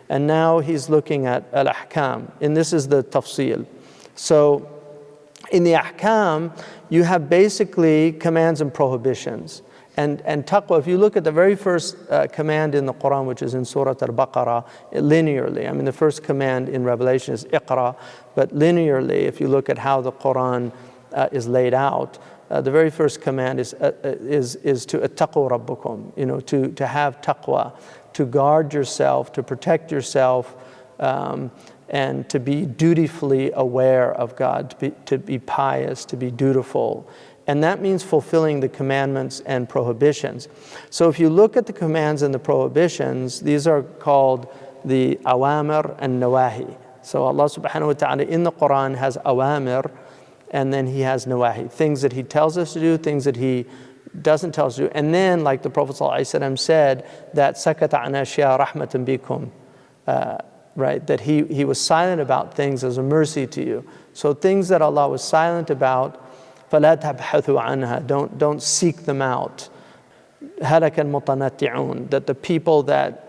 And now he's looking at al-Ahkam, and this is the tafsil. So in the Ahkam, you have basically commands and prohibitions. And taqwa, if you look at the very first command in the Quran, which is in Surat al-Baqarah, linearly, I mean the first command in Revelation is Iqra, but linearly, if you look at how the Quran is laid out, the very first command is to attaqu rabbukum, to have taqwa, to guard yourself, to protect yourself, and to be dutifully aware of God, to be pious, to be dutiful. And that means fulfilling the commandments and prohibitions. So if you look at the commands and the prohibitions, these are called the awamir and nawahy. So Allah subhanahu wa ta'ala in the Quran has awamir, and then He has nawahy, things that He tells us to do, things that He doesn't tell us to do. And then, like the Prophet ﷺ said, that sakata an ashya rahmatan bikum, right? That he was silent about things as a mercy to you. So things that Allah was silent about, فَلَا تَبْحَثُوا عَنْهَا, don't seek them out. هَلَكَ الْمُطَنَطِّعُونَ, that the people that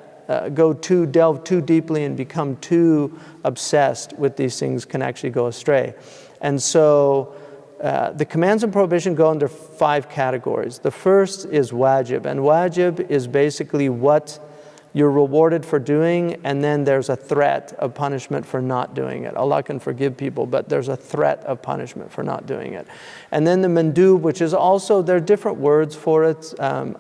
delve too deeply and become too obsessed with these things can actually go astray. And so the commands and prohibition go under 5 categories. The first is wajib, and wajib is basically what you're rewarded for doing, and then there's a threat of punishment for not doing it. Allah can forgive people, but there's a threat of punishment for not doing it. And then the mandub, which is also, there are different words for it.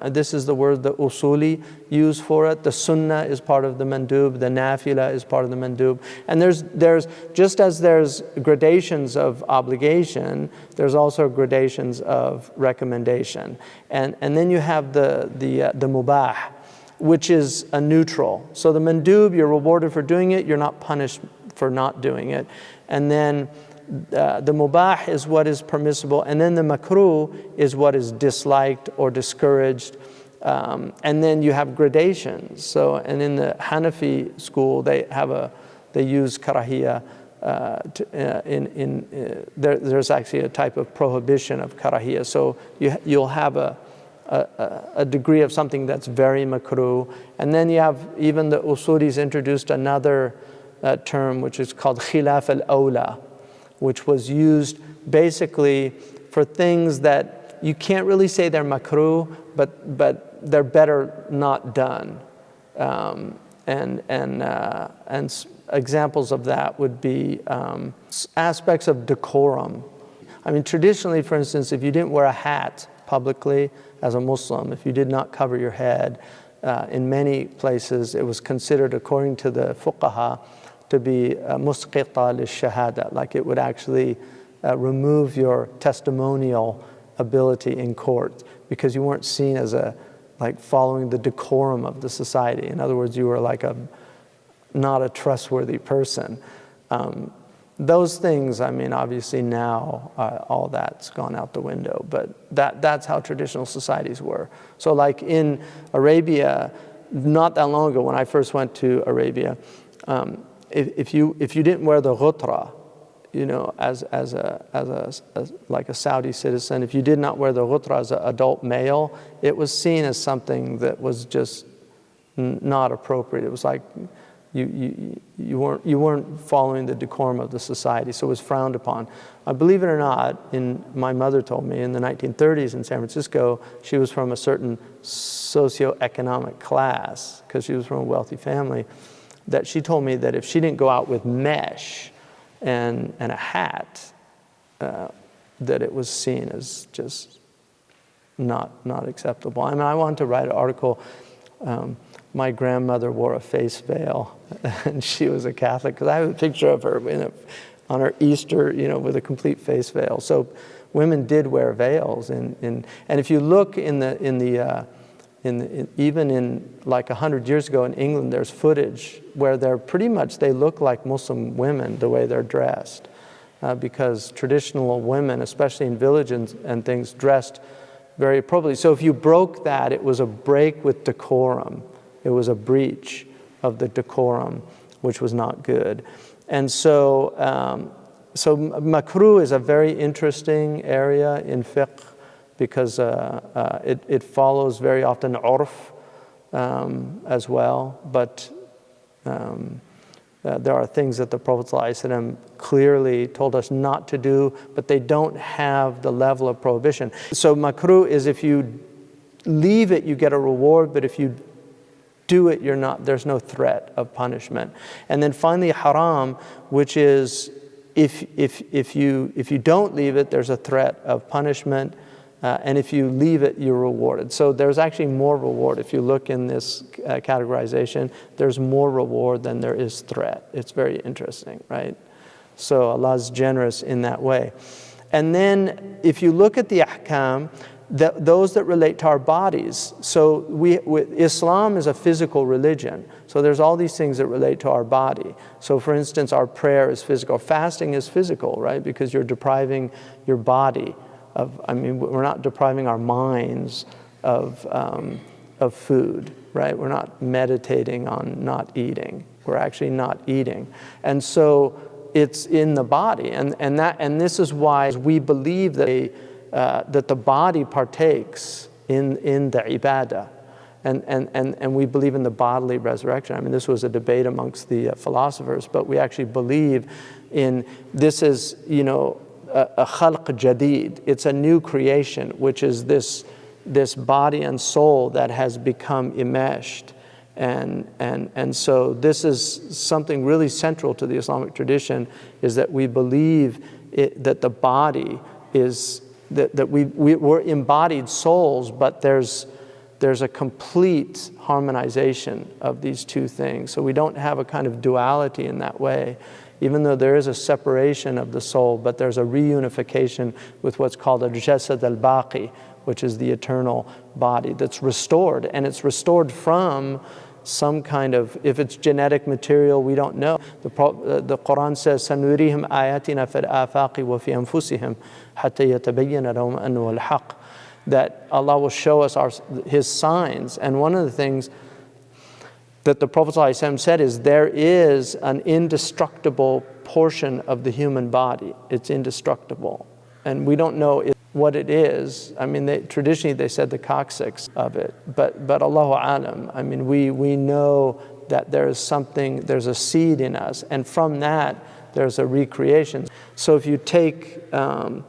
This is the word the usuli use for it. The sunnah is part of the mandub. The nafila is part of the mandub. And there's just as there's gradations of obligation, there's also gradations of recommendation. And then you have the mubah, which is a neutral. So the mandub, you're rewarded for doing it, you're not punished for not doing it. And then the mubah is what is permissible, and then the makruh is what is disliked or discouraged. And then you have gradations. So, and in the Hanafi school, they use karahiyah. There's actually a type of prohibition of karahiyah. So you'll have a degree of something that's very makruh. And then you have, even the usulis introduced another term which is called khilaf al-awla, which was used basically for things that you can't really say they're makruh, but they're better not done. And examples of that would be aspects of decorum. I mean, traditionally, for instance, if you didn't wear a hat publicly as a Muslim, if you did not cover your head, in many places it was considered, according to the fuqaha, to be musqita lish-shahada, like it would actually remove your testimonial ability in court, because you weren't seen as like following the decorum of the society. In other words, you were like not a trustworthy person. Those things, I mean, obviously now all that's gone out the window, but that's how traditional societies were. So like in Arabia, not that long ago when I first went to Arabia, if you didn't wear the ghutra, as like a Saudi citizen, if you did not wear the ghutra as an adult male, it was seen as something that was just not appropriate. It was like you weren't following the decorum of the society, so it was frowned upon. Believe it or not, my mother told me in the 1930s in San Francisco, she was from a certain socioeconomic class because she was from a wealthy family, that she told me that if she didn't go out with mesh and a hat, that it was seen as just not acceptable. I mean, I wanted to write an article. My grandmother wore a face veil, and she was a Catholic, because I have a picture of her on her Easter, with a complete face veil. So women did wear veils, and if you look even in like 100 years ago in England, there's footage where they look like Muslim women the way they're dressed, because traditional women, especially in villages and things, dressed very appropriately. So if you broke that, it was a break with decorum. It was a breach of the decorum, which was not good. And so makruh is a very interesting area in fiqh, because it follows very often urf as well. But There are things that the Prophet ﷺ clearly told us not to do, but they don't have the level of prohibition. So makruh is if you leave it, you get a reward, but if you do it, there's no threat of punishment. And then finally haram, which is if you don't leave it, there's a threat of punishment. And if you leave it, you're rewarded. So there's actually more reward. If you look in this categorization, there's more reward than there is threat. It's very interesting, right? So Allah's generous in that way. And then if you look at the ahkam, those that relate to our bodies. So Islam is a physical religion. So there's all these things that relate to our body. So for instance, our prayer is physical. Fasting is physical, right? Because you're depriving your body we're not depriving our minds of food, right? We're not meditating on not eating. We're actually not eating. And so it's in the body. And this is why we believe that the body partakes in the ibadah. And we believe in the bodily resurrection. I mean, this was a debate amongst the philosophers, but we actually believe in this is, a khalq jadid. It's a new creation, which is this body and soul that has become enmeshed. And so this is something really central to the Islamic tradition, is that we believe that the body is, that we're embodied souls, but there's a complete harmonization of these two things. So we don't have a kind of duality in that way, even though there is a separation of the soul, but there's a reunification with what's called al-jasad al-baqi, which is the eternal body that's restored. And it's restored from some kind of, if it's genetic material, we don't know. The Quran says, سَنُرِيهِمْ آيَاتِنَا فِي الْآفَاقِ وَفِي أَنفُسِهِمْ حَتَّى يَتَبَيَّنَ لَهُمْ أَنَّهُ الْحَقِّ. That Allah will show us His signs. And one of the things that the Prophet ﷺ said is there is an indestructible portion of the human body. It's indestructible. And we don't know what it is. I mean, traditionally they said the coccyx of it. But Allahu Alam, I mean, we know that there is something, there's a seed in us. And from that, there's a recreation. So if you take a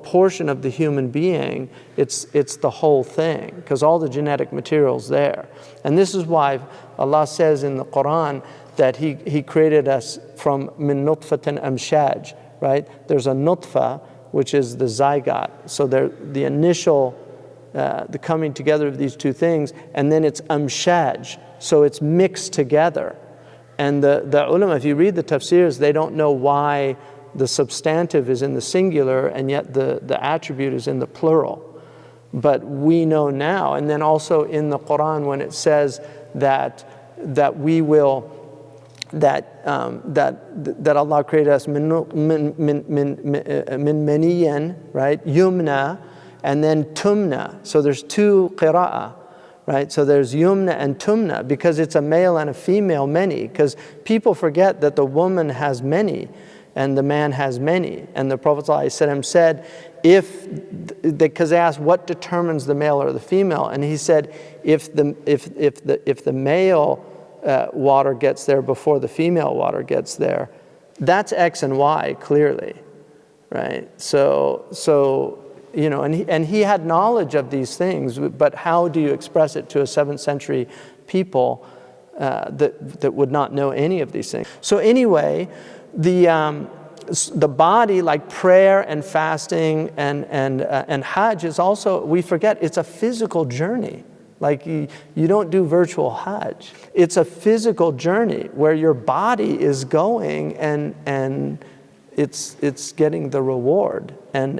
portion of the human being, it's the whole thing, because all the genetic material's there. And this is why Allah says in the Quran that He created us from min nutfatin amshaj, right? There's a nutfa, which is the zygote. So the initial, the coming together of these two things, and then it's amshaj, so it's mixed together. And the ulama, if you read the tafsirs, they don't know why the substantive is in the singular and yet the attribute is in the plural. But we know now, and then also in the Quran when it says that we will, that Allah created us min maniyan, right, yumna, and then tumna. So there's two qira'ah, right? So there's yumna and tumna, because it's a male and a female many, because people forget that the woman has many and the man has many. And the Prophet ﷺ said, because they asked what determines the male or the female, and he said, if the male water gets there before the female water gets there, that's X and Y clearly, right? So and he had knowledge of these things, but how do you express it to a 7th century people that would not know any of these things? So anyway, the body, like prayer and fasting and Hajj, is also, we forget, it's a physical journey. Like you don't do virtual Hajj. It's a physical journey where your body is going and it's getting the reward. And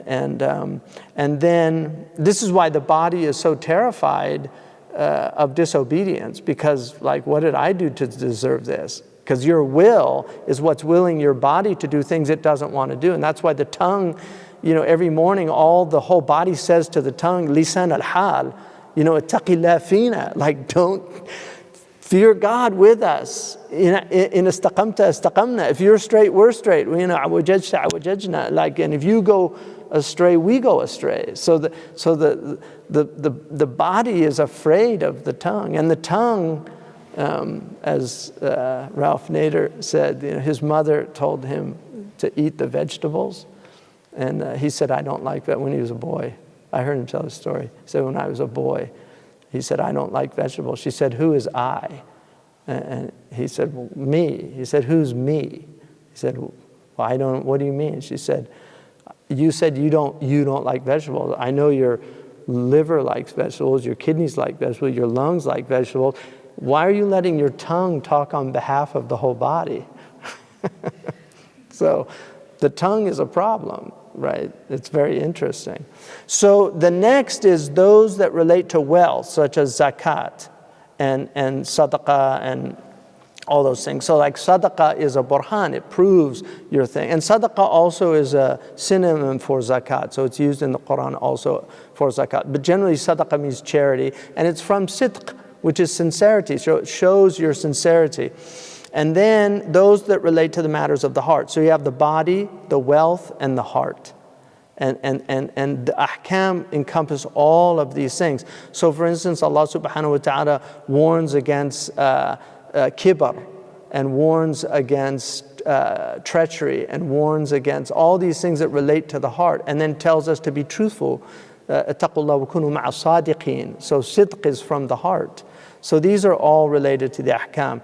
then this is why the body is so terrified of disobedience, because like, what did I do to deserve this? Because your will is what's willing your body to do things it doesn't want to do. And that's why the tongue, every morning, the whole body says to the tongue, lisan al-hal, ittaqillah fina, like, don't fear God with us. In istaqamta istaqamna. If you're straight, we're straight. Awajajta awajajna. Like, and if you go astray, we go astray. So the body is afraid of the tongue, and the tongue As Ralph Nader said, his mother told him to eat the vegetables. And he said, I don't like that when he was a boy. I heard him tell the story. He said, when I was a boy, he said, I don't like vegetables. She said, who is I? And he said, well, me. He said, who's me? He said, well, I don't, what do you mean? She said you don't like vegetables. I know your liver likes vegetables, your kidneys like vegetables, your lungs like vegetables. Why are you letting your tongue talk on behalf of the whole body? So the tongue is a problem, right? It's very interesting. So the next is those that relate to wealth, such as zakat and sadaqah and all those things. So like sadaqah is a burhan, it proves your thing. And sadaqah also is a synonym for zakat. So it's used in the Quran also for zakat. But generally sadaqah means charity, and it's from sidq, which is sincerity. So it shows your sincerity. And then those that relate to the matters of the heart. So you have the body, the wealth, and the heart. And the ahkam encompass all of these things. So for instance, Allah subhanahu wa ta'ala warns against kibr, and warns against treachery, and warns against all these things that relate to the heart, and then tells us to be truthful. اتقوا wa kunu ma'a sadiqin. So sidq is from the heart. So these are all related to the ahkam.